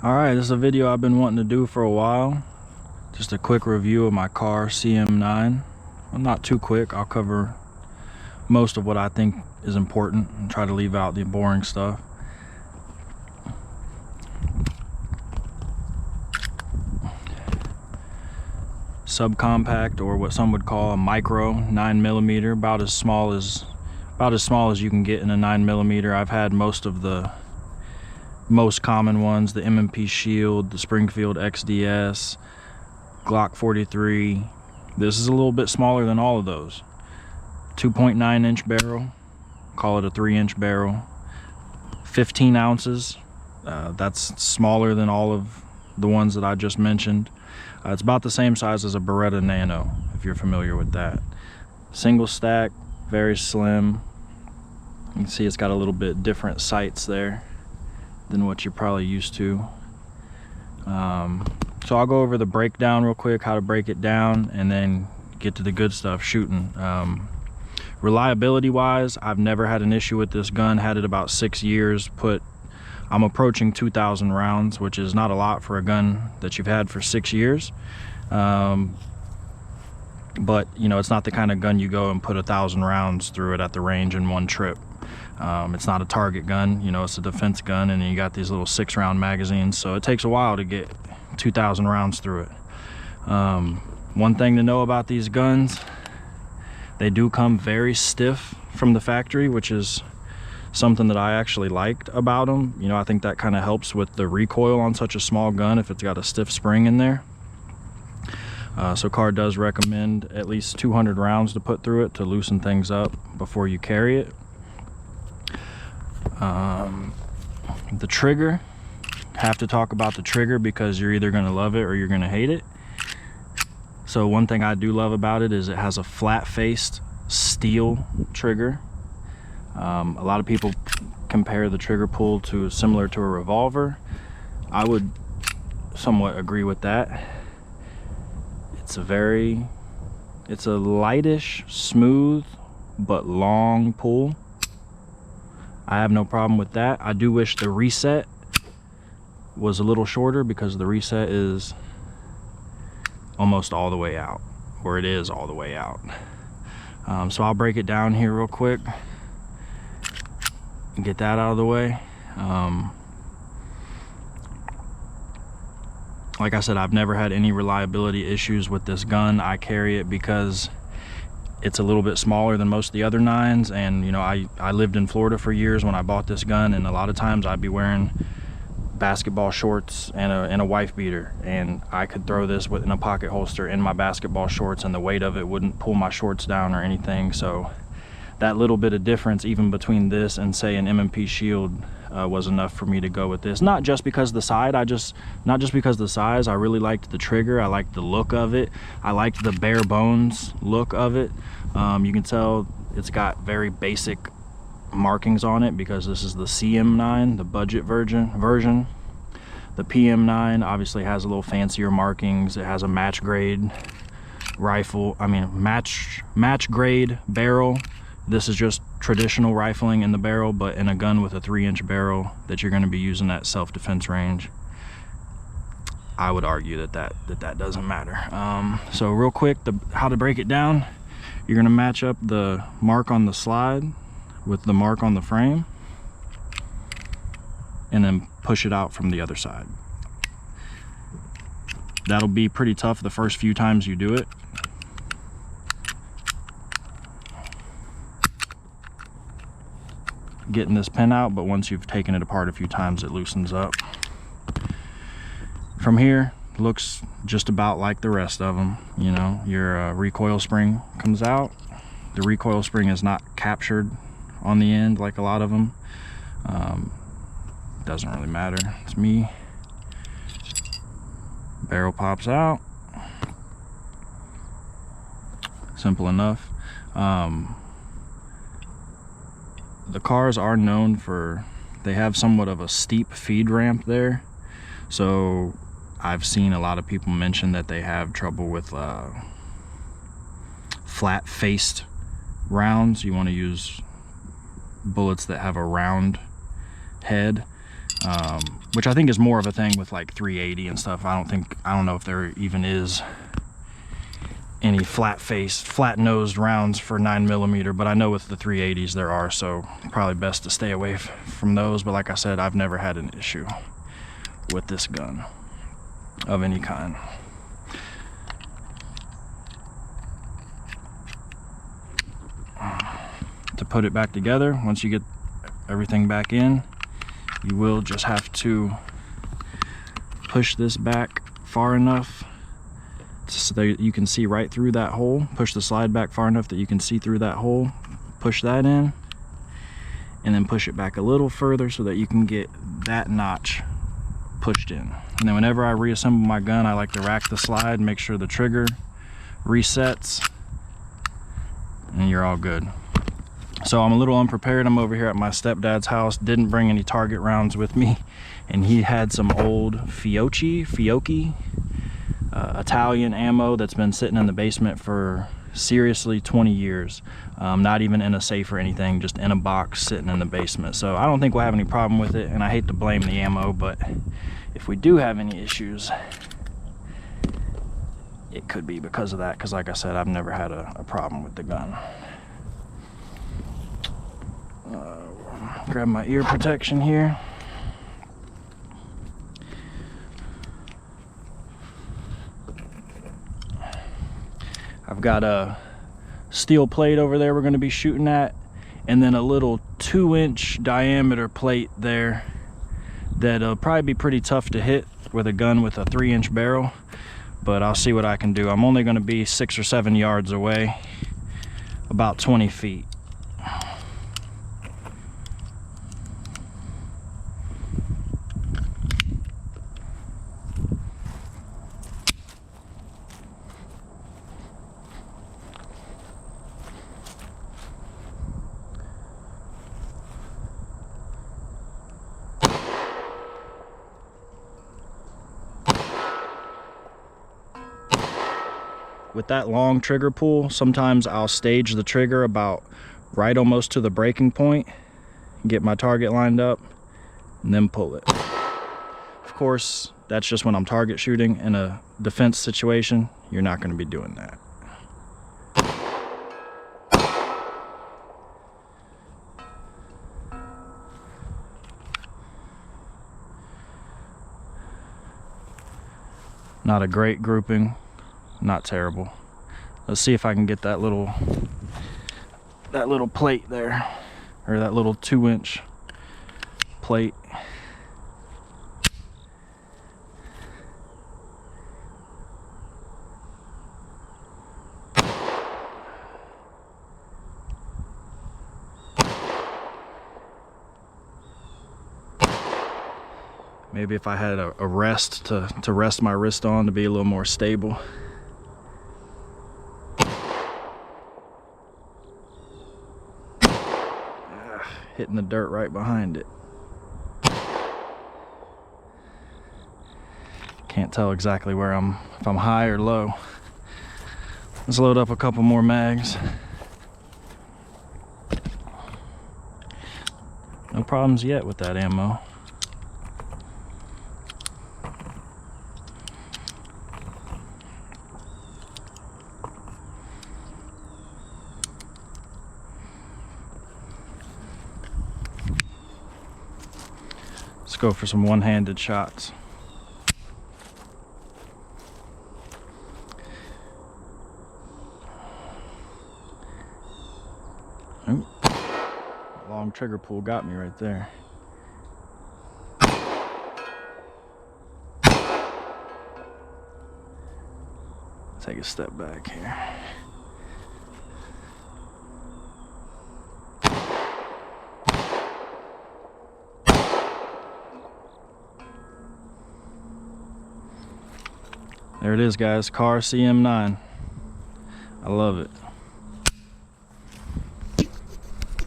Alright, this is a video I've been wanting to do for a while. Just a quick review of my Kahr CM9. Well, not too quick. I'll cover most of what I think is important and try to leave out the boring stuff. Subcompact, or what some would call a micro 9mm, about as small as you can get in a 9mm. I've had most of the most common ones: the M&P Shield, the Springfield XDS, Glock 43. This is a little bit smaller than all of those. 2.9 inch barrel, call it a 3-inch barrel, 15 ounces. That's smaller than all of the ones that I just mentioned. It's about the same size as a Beretta Nano, if you're familiar with that. Single stack, very slim. You can see it's got a little bit different sights there than what you're probably used to. So I'll go over the breakdown real quick, how to break it down, and then get to the good stuff, shooting. Reliability wise, I've never had an issue with this gun. Had it about 6 years. I'm approaching 2,000 rounds, which is not a lot for a gun that you've had for 6 years. But you know, it's not the kind of gun you go and put 1,000 rounds through it at the range in one trip. It's not a target gun, you know, it's a defense gun, and you got these little 6-round magazines, so it takes a while to get 2,000 rounds through it. One thing to know about these guns, they do come very stiff from the factory, which is something that I actually liked about them. You know, I think that kind of helps with the recoil on such a small gun if it's got a stiff spring in there. So Kahr does recommend at least 200 rounds to put through it to loosen things up before you carry it. The trigger, have to talk about the trigger because you're either going to love it or you're going to hate it. So one thing I do love about it is it has a flat-faced steel trigger. A lot of people compare the trigger pull to similar to a revolver. I would somewhat agree with that. It's a lightish, smooth, but long pull. I have no problem with that. I do wish the reset was a little shorter because the reset is almost all the way out, or it is all the way out. So I'll break it down here real quick and get that out of the way. Like I said, I've never had any reliability issues with this gun. I carry it because it's a little bit smaller than most of the other 9s, and you know, I lived in Florida for years when I bought this gun, and a lot of times I'd be wearing basketball shorts and a wife beater, and I could throw this in a pocket holster in my basketball shorts, and the weight of it wouldn't pull my shorts down or anything. So that little bit of difference, even between this and say an M&P Shield, was enough for me to go with this. Not just because the size, I really liked the trigger. I liked the look of it. I liked the bare bones look of it. You can tell it's got very basic markings on it because this is the CM9, the budget version. The PM9 obviously has a little fancier markings. It has a match grade rifle, match grade barrel. This is just traditional rifling in the barrel, but in a gun with a 3-inch barrel that you're going to be using at self-defense range, I would argue that doesn't matter. So real quick, how to break it down: you're going to match up the mark on the slide with the mark on the frame, and then push it out from the other side. That'll be pretty tough the first few times you do it. Getting this pin out, but once you've taken it apart a few times, it loosens up. From here, looks just about like the rest of them. You know, your recoil spring comes out. The recoil spring is not captured on the end like a lot of them. Doesn't really matter. It's me. Barrel pops out. Simple enough. The Kahrs are known for, they have somewhat of a steep feed ramp there, so I've seen a lot of people mention that they have trouble with flat-faced rounds. You want to use bullets that have a round head. which I think is more of a thing with like 380 and stuff. I don't know if there even is any flat-nosed rounds for 9mm, but I know with the 380s there are, so probably best to stay away from those. But like I said, I've never had an issue with this gun of any kind. To put it back together, once you get everything back in, you will just have to push this back far enough so that you can see right through that hole. Push the slide back far enough that you can see through that hole. Push that in, and then push it back a little further so that you can get that notch pushed in. And then whenever I reassemble my gun, I like to rack the slide, make sure the trigger resets, and you're all good. So I'm a little unprepared. I'm over here at my stepdad's house, didn't bring any target rounds with me, and he had some old Fiocchi Italian ammo that's been sitting in the basement for seriously 20 years. Not even in a safe or anything, just in a box sitting in the basement. So I don't think we'll have any problem with it, and I hate to blame the ammo, but if we do have any issues, it could be because of that, because like I said, I've never had a problem with the gun. Grab my ear protection here. I've got a steel plate over there we're going to be shooting at, and then a little 2-inch diameter plate there that'll probably be pretty tough to hit with a gun with a 3-inch barrel, but I'll see what I can do. I'm only going to be 6 or 7 yards away, about 20 feet. With that long trigger pull, sometimes I'll stage the trigger about right almost to the breaking point, get my target lined up, and then pull it. Of course, that's just when I'm target shooting. In a defense situation, you're not going to be doing that. Not a great grouping. Not terrible. Let's see if I can get that little plate there, or that little 2-inch plate. Maybe if I had a rest to rest my wrist on to be a little more stable. Hitting the dirt right behind it. Can't tell exactly where if I'm high or low. Let's load up a couple more mags. No problems yet with that ammo. Let's go for some one-handed shots. Ooh. Long trigger pull got me right there. Take a step back here. There it is, guys. Kahr CM9. I love it.